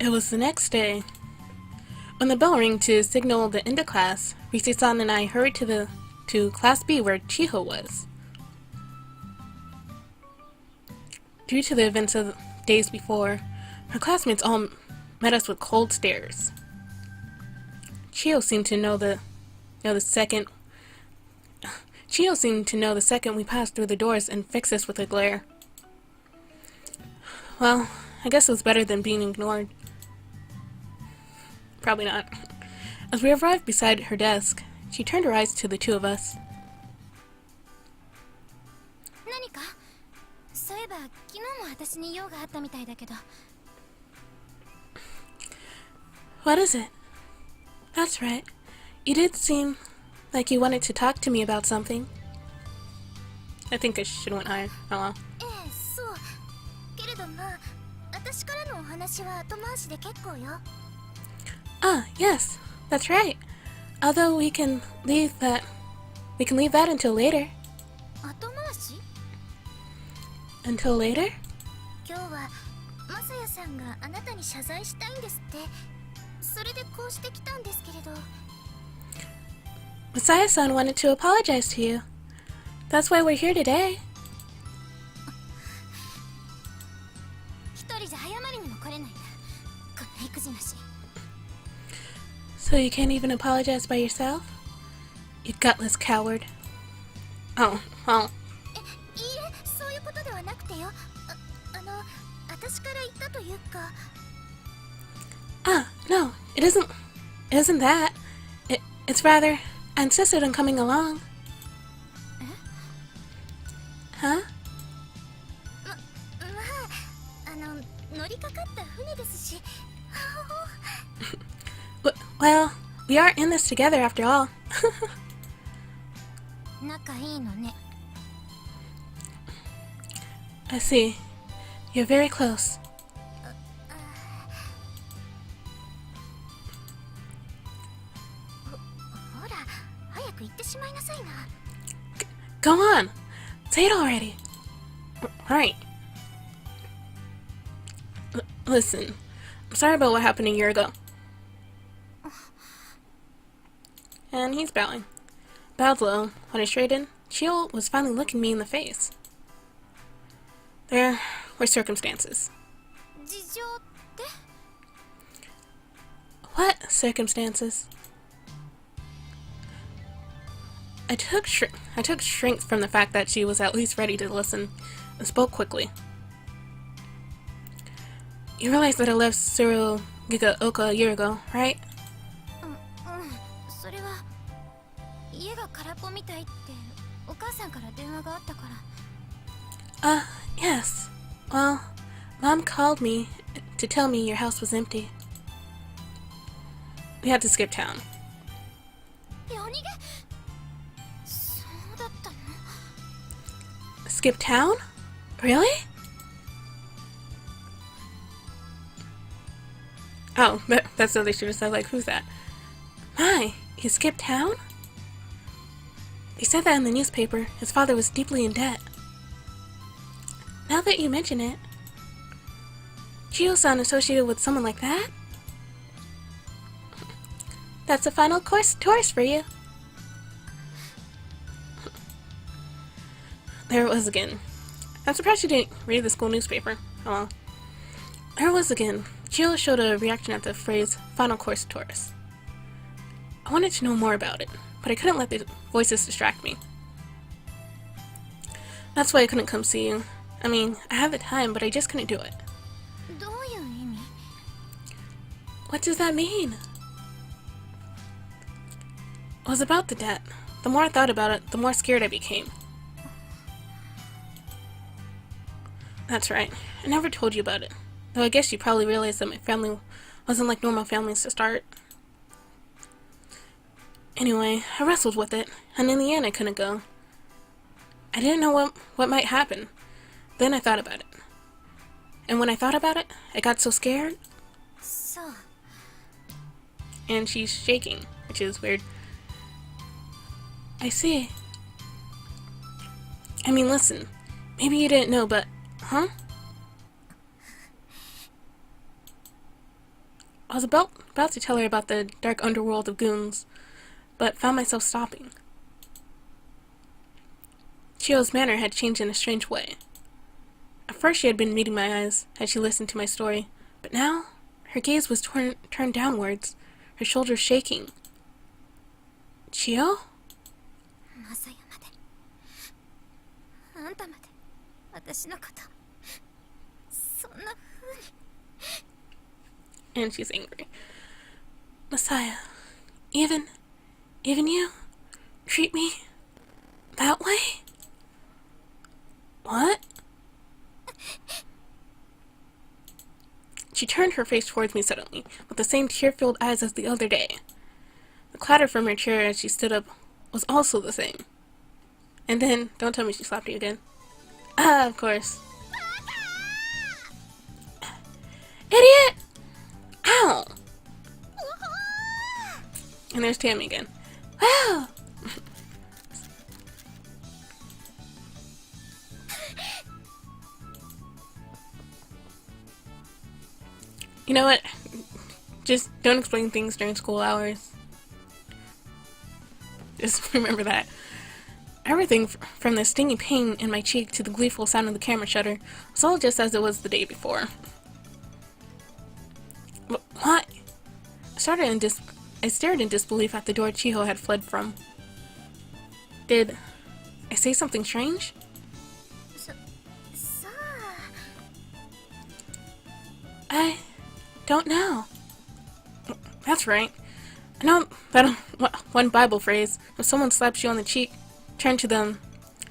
It was the next day. When the bell rang to signal the end of class, Risi-san and I hurried to Class B where Chiho was. Due to the events of days before, her classmates all met us with cold stares. Chiho seemed to know the second we passed through the doors and fixed us with a glare. Well, I guess it was better than being ignored. Probably not. As we arrived beside her desk, she turned her eyes to the two of us. What is it? That's right. You did seem like you wanted to talk to me about something. I think I should have went higher. Oh well. Ah, yes, that's right. Although we can leave that until later. Until later? Masaya-san wanted to apologize to you. That's why we're here today. So you can't even apologize by yourself? You gutless coward. Oh, well. Ah, no, it isn't that. It's rather, I insisted on coming along. Huh? Well, we are in this together after all. I see. You're very close. Go on! Say it already! Right. Listen, I'm sorry about what happened a year ago. And he's bowing. Bowed low. When I straightened, Chio was finally looking me in the face. There were circumstances. What circumstances? I took strength from the fact that she was at least ready to listen and spoke quickly. You realize that I left Tsurugigaoka a year ago, right? Yes. Well, Mom called me to tell me your house was empty. We had to skip town. Skip town? Really? Oh, that's what they should have said, like, who's that? My, you skipped town? They said that in the newspaper. His father was deeply in debt. Now that you mention it, Chio-san associated with someone like that? That's a final course tourist for you. There it was again. I'm surprised you didn't read the school newspaper. Oh well. There it was again. Chio showed a reaction at the phrase final course tourist. I wanted to know more about it, but I couldn't let the voices distract me. That's why I couldn't come see you. I mean, I had the time, but I just couldn't do it. What does that mean? It was about the debt. The more I thought about it, the more scared I became. That's right. I never told you about it. Though I guess you probably realized that my family wasn't like normal families to start. Anyway, I wrestled with it, and in the end I couldn't go. I didn't know what might happen. Then I thought about it. And when I thought about it, I got so scared. And she's shaking, which is weird. I see. I mean, listen. Maybe you didn't know, but... Huh? I was about to tell her about the dark underworld of goons, but found myself stopping. Chio's manner had changed in a strange way. At first she had been meeting my eyes as she listened to my story, but now her gaze was turned downwards, her shoulders shaking. Chio? And she's angry. Messiah, even you treat me that way? What? She turned her face towards me suddenly, with the same tear-filled eyes as the other day. The clatter from her chair as she stood up was also the same. And then, don't tell me she slapped you again. Ah, of course. Idiot! Ow! And there's Tammy again. Wow! You know what? Just don't explain things during school hours. Just remember that. Everything from the stinging pain in my cheek to the gleeful sound of the camera shutter was all just as it was the day before. What? I stared in disbelief at the door Chiho had fled from. Did I say something strange? I don't know. That's right. I know that one Bible phrase, if someone slaps you on the cheek, turn to them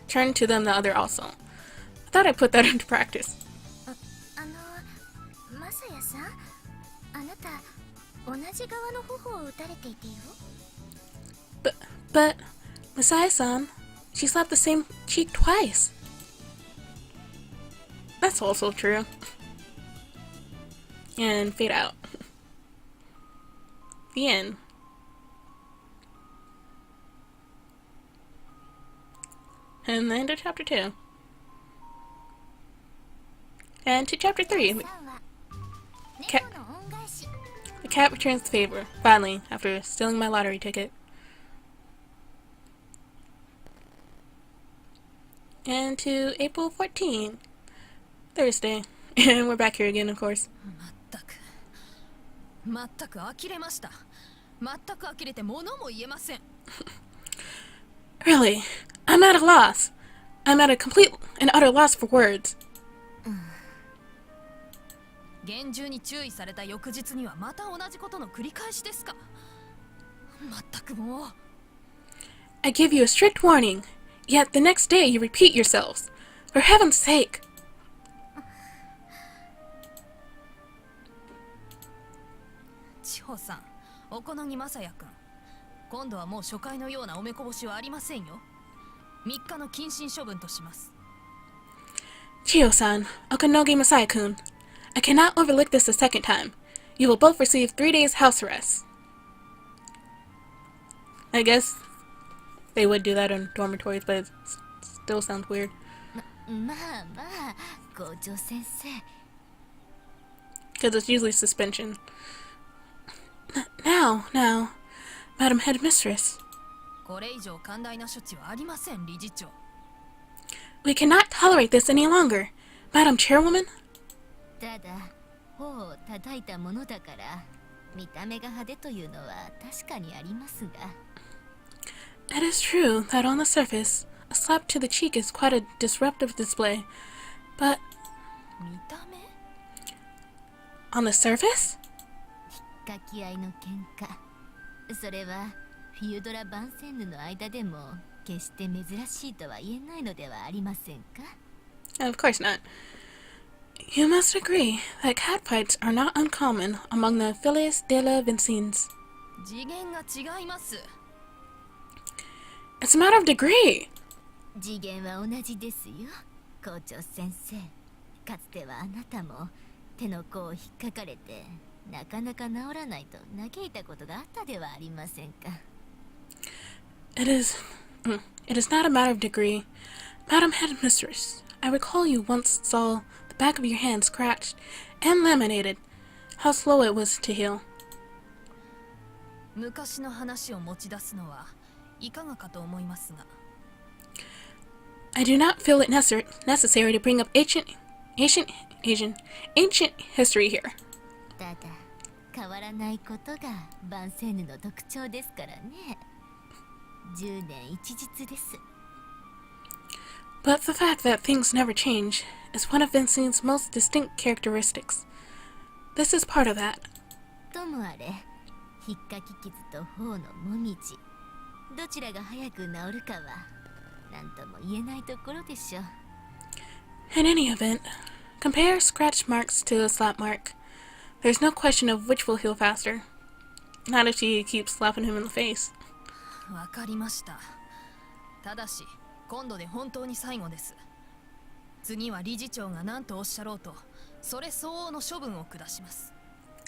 the other also. I thought I put that into practice. But, Masaya-san, she slapped the same cheek twice. That's also true. And fade out. The end. And the end of chapter 2. And to chapter 3. The cat returns the favor, finally, after stealing my lottery ticket. And to April 14, Thursday. And we're back here again, of course. Really? I'm at a loss. I'm at a complete and utter loss for words. I give you a strict warning, yet the next day you repeat yourselves. For heaven's sake. Chiho-san, おこのぎまさやくん。今度はもう初回のようなおめこぼしはありませんよ。3日の謹慎処分とします。Chiho-san, Okonogi Masaya-kun. I cannot overlook this a second time. You will both receive 3 days house arrest. I guess they would do that in dormitories, but it still sounds weird. Because it's usually suspension. Now, Madam Headmistress. We cannot tolerate this any longer. Madam Chairwoman? It is true that on the surface, a slap to the cheek is quite a disruptive display, but... On the surface? Of course not. You must agree that catfights are not uncommon among the Filles de la Vincines. It's a matter of degree. It is not a matter of degree. Madam Headmistress, I recall you once saw the back of your hand scratched and laminated. How slow it was to heal. 昔の話を持ち出すのはいかがかと思いますが。 I do not feel it necessary to bring up ancient history here. ただ変わらないことがバンセーヌの特徴ですからね。10年一日です。 But the fact that things never change is one of Vincine's most distinct characteristics. This is part of that. ともあれ、ひっかき傷と頬のもみじ、どちらが早く治るかは何とも言えないところでしょう。 In any event, compare scratch marks to a slap mark. There's no question of which will heal faster. Not if she keeps slapping him in the face. わかりました。ただし今度で本当に最後です。次は理事長が何とおっしゃろうと、それ相応の処分を下します。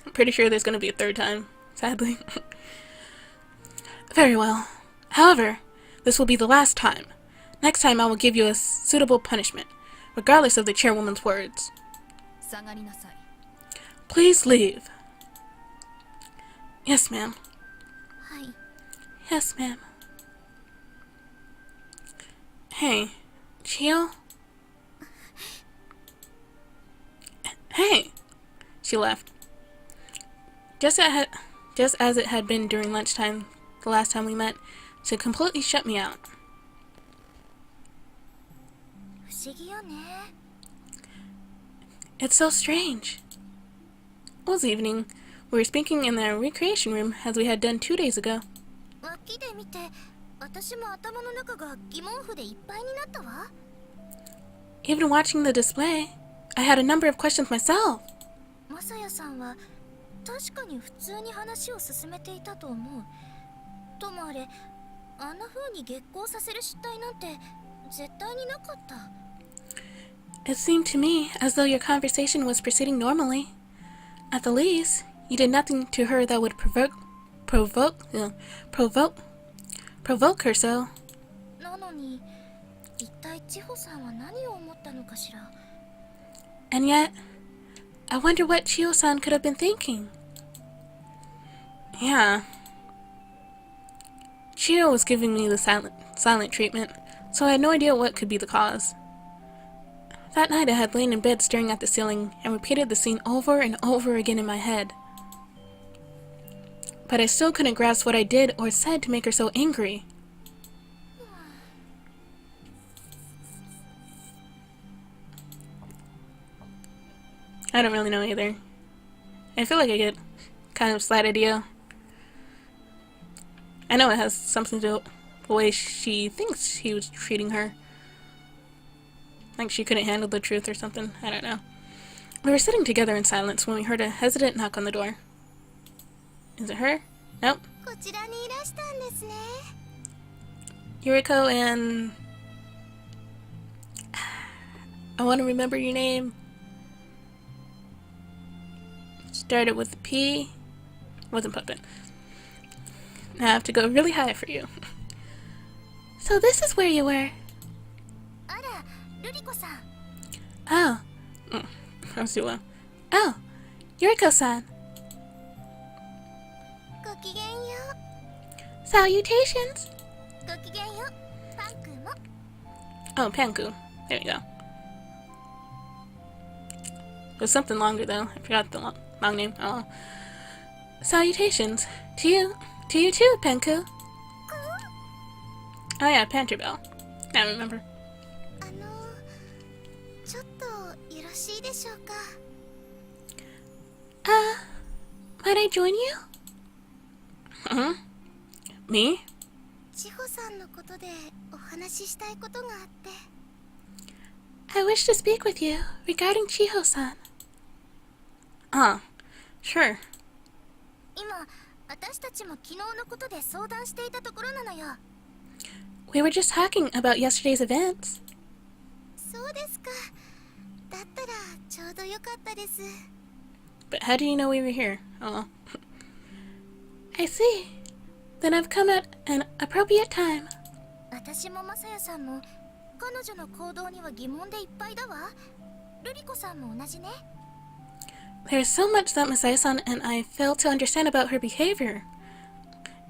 I'm pretty sure there's going to be a third time, sadly. Very well. However, this will be the last time. Next time I will give you a suitable punishment, regardless of the chairwoman's words. 下がりなさい。 Please leave. Yes, ma'am. はい。 Yes, ma'am. Hey, Chio? Hey! She left. Just as it had been during lunchtime the last time we met, she completely shut me out. 不思議よね。 It's so strange. It was evening. We were speaking in the recreation room as we had done 2 days ago. 脇で見て、私も頭の中が疑問符でいっぱいになったわ。 Even watching the display, I had a number of questions myself. マサヤさんは確かに普通に話を進めていたと思う。ともあれ、あんな風に激高させる失態なんて絶対になかった。 It seemed to me as though your conversation was proceeding normally. At the least, you did nothing to her that would provoke her so. なのに、一体千穂さんは何を思ったのかしら。 And yet, I wonder what Chio-san could have been thinking. Yeah. Chio was giving me the silent treatment, so I had no idea what could be the cause. That night I had lain in bed staring at the ceiling and repeated the scene over and over again in my head. But I still couldn't grasp what I did or said to make her so angry. I don't really know either. I feel like I get kind of slight idea. I know it has something to do with the way she thinks he was treating her. Like she couldn't handle the truth or something. I don't know. We were sitting together in silence when we heard a hesitant knock on the door. Is it her? Nope. こちらにいらしたんですね。 Yuriko and... I want to remember your name. Started with a P. Wasn't puppet. Now I have to go really high for you. So this is where you were. あら、ルリコさん。 Oh. I was too low. Oh. Yuriko-san. ごきげんよ Salutations. う。ごきげんよう。パン君も。 Oh, Panku. There you go. It was something longer though. I forgot the long name. Oh. Salutations. To you too, Panku. Oh yeah, Panterbell. I remember. ちょっとよろしいでしょうか。 Might I join you? Me? 千穂さんのことでお話ししたいことがあって。 I wish to speak with you regarding Chiho-san. Sure. 今、私たちも昨日のことで相談していたところなのよ。 We were just talking about yesterday's events. そうですか。だったらちょうどよかったです。 But how do you know we were here? Oh. I see. Then I've come at an appropriate time. 私もマサヤさんも彼女の行動には疑問でいっぱいだわ。ルリコさんも同じね。 There's so much that Masaya-san and I fail to understand about her behavior.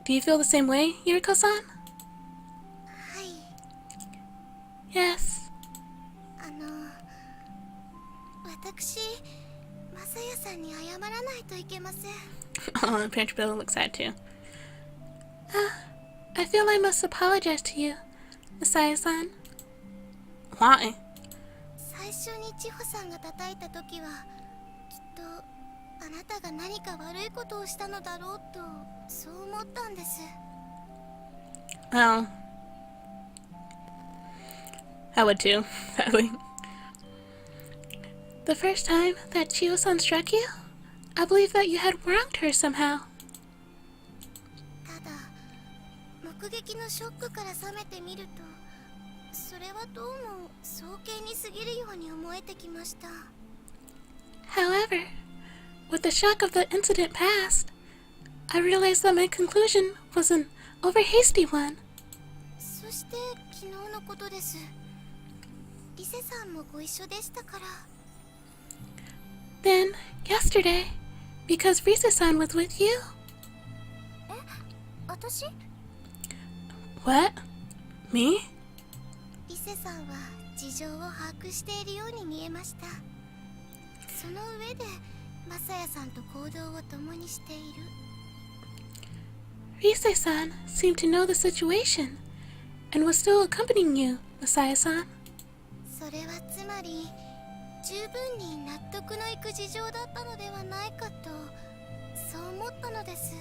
Do you feel the same way, Yuriko-san? はい Yes. 私マサヤさんに謝らないといけません Oh, Panchapilla looks sad too. I feel I must apologize to you, Masaya-san. Why? 最初に千穂さんが叩いた時はきっとあなたが何か悪いことをしたのだろうとそう思ったんです Well, I would too, sadly. The first time that Chiyo-san struck you, I believe that you had wronged her somehow. ただ目撃のショックから覚めてみるとそれはどうも早計に過ぎるように思えてきました However, with the shock of the incident past, I realized that my conclusion was an over-hasty one. そして昨日のことですリセさんもご一緒でしたから Then, yesterday, because Risa-san was with you. え私 What? Me? リセさんは事情を把握しているように見えましたその上でマサヤさんと行動を共にしている Risa-san seemed to know the situation, and was still accompanying you, Masaya-san. それはつまり十分に納得のいく事情だったのではないかとそう思ったのです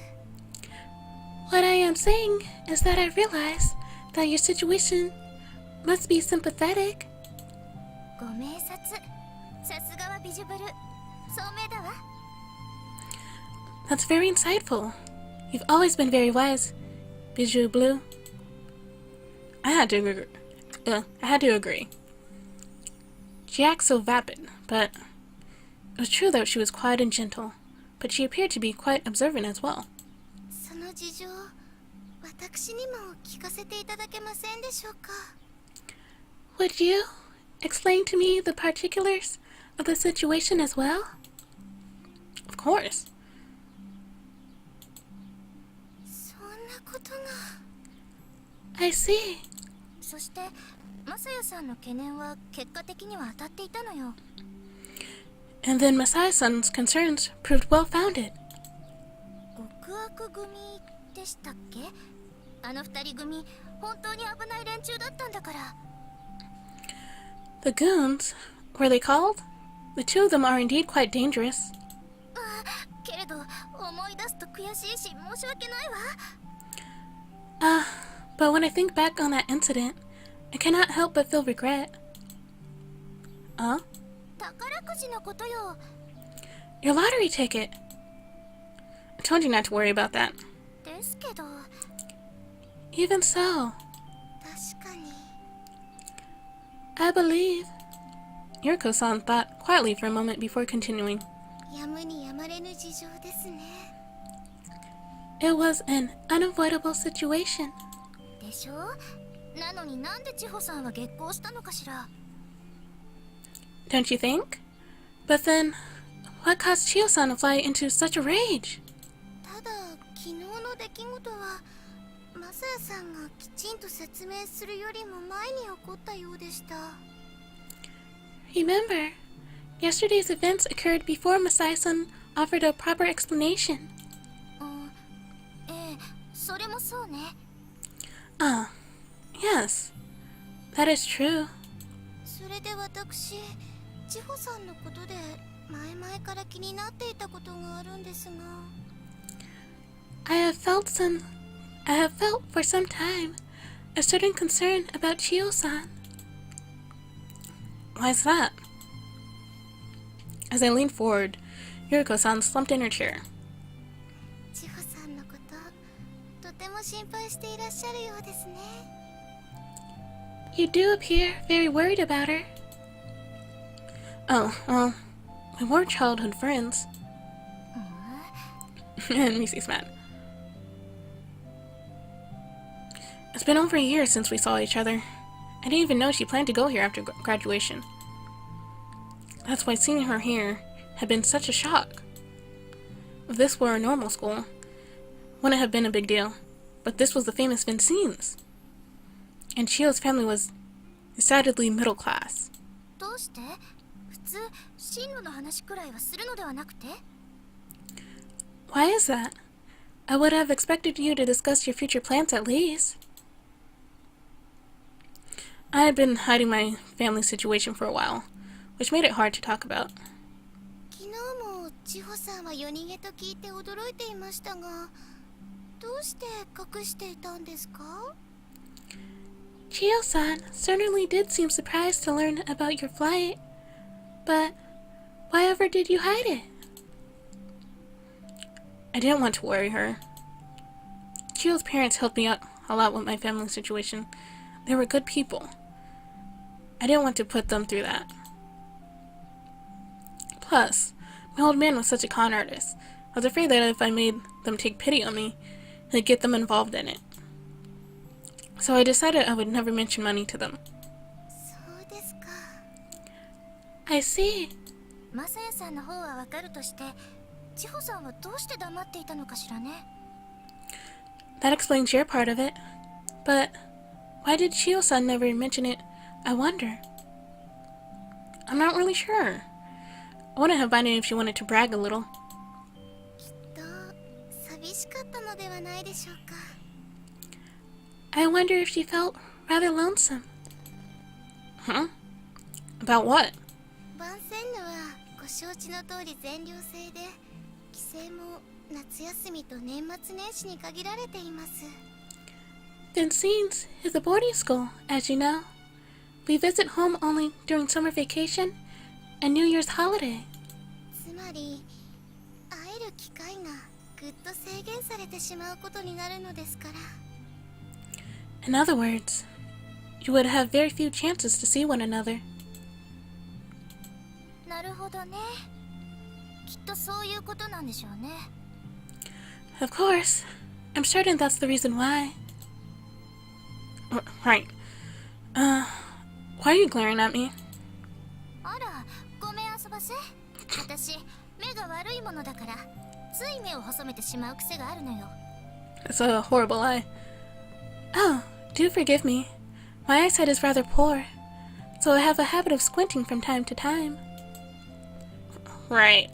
What I am saying is that I realize that your situation must be sympathetic. ご明察さすがはビジュブル聡明だわ That's very insightful. You've always been very wise, Bijou Blue. I had to agree. She acts so vapid, but it was true that she was quiet and gentle, but she appeared to be quite observant as well. その事情私にも聞かせていただけませんでしょうか Would you explain to me the particulars of the situation as well? Of course. そんなことが I see. そしてマサヤさんの懸念は結果的には当たっていたのよ And then Masaya-san's concerns proved well-founded. 極悪組でしたっけあの二人組本当に危ない連中だったんだから The goons, were they called? The two of them are indeed quite dangerous. けれど思い出すと悔しいし申し訳ないわ But when I think back on that incident, I cannot help but feel regret. 宝くじのことよ Your lottery ticket! I told you not to worry about that. ですけど Even so, 確かに I believe... Yuriko-san thought quietly for a moment before continuing. やむにやまれぬ事情ですね It was an unavoidable situation. でしょなのになんで千穂さんは激高したのかしら Don't you think? But then, what caused Chiyo-san to fly into such a rage? ただ昨日の出来事はマサヤさんがきちんと説明するよりも前に起こったようでした Remember, yesterday's events occurred before Masaya-san offered a proper explanation. ええそれもそうね Yes, that is true. それで私千穂さんのことで前々から気になっていたことがあるんですが I have felt for some time a certain concern about Chiyo-san. Why is that? As I leaned forward, Yuriko-san slumped in her chair. 千穂さんのこととても心配していらっしゃるようですね You do appear very worried about her. Oh, well, we were childhood friends. And Misi's mad. It's been over a year since we saw each other. I didn't even know she planned to go here after graduation. That's why seeing her here had been such a shock. If this were a normal school, wouldn't have been a big deal. but this was the famous Vincine's. And Chio's family was decidedly middle class. どうして？普通進路の話くらいはするのではなくて？ Why is that? I would have expected you to discuss your future plans at least. I had been hiding my family situation for a while, which made it hard to talk about. 昨日も千穂さんは夜逃げと聞いて驚いていましたが、どうして隠していたんですか？ Chio-san certainly did seem surprised to learn about your flight, but why ever did you hide it? I didn't want to worry her. Chio's parents helped me out a lot with my family situation. They were good people. I didn't want to put them through that. Plus, my old man was such a con artist. I was afraid that if I made them take pity on me, he'd get them involved in it. So I decided I would never mention money to them. そうですか。 I see. マサヤさんの方はわかるとして、千穂さんはどうして黙っていたのかしらね。 That explains your part of it. But why did Chio-san never mention it? I wonder. I'm not really sure. I wouldn't have minded if she wanted to brag a little. きっと寂しかったのではないでしょうか。 I wonder if she felt rather lonesome. Huh? About what? バンセンヌはご承知の通り全寮制で、帰省も夏休みと年末年始に限られています。 Vincine's is a boarding school, as you know. We visit home only during summer vacation and New Year's holiday. つまり会える機会がぐっと制限されてしまうことになるのですから。 In other words, you would have very few chances to see one another. なるほどね。きっとそういうことなんでしょうね。 Of course. I'm certain that's the reason why. Right. Why are you glaring at me? あら、ごめん遊ばせ。私、目が悪いものだから、つい目を細めてしまう癖があるのよ。 It's a horrible lie. Oh, do forgive me. My eyesight is rather poor, so I have a habit of squinting from time to time. Right.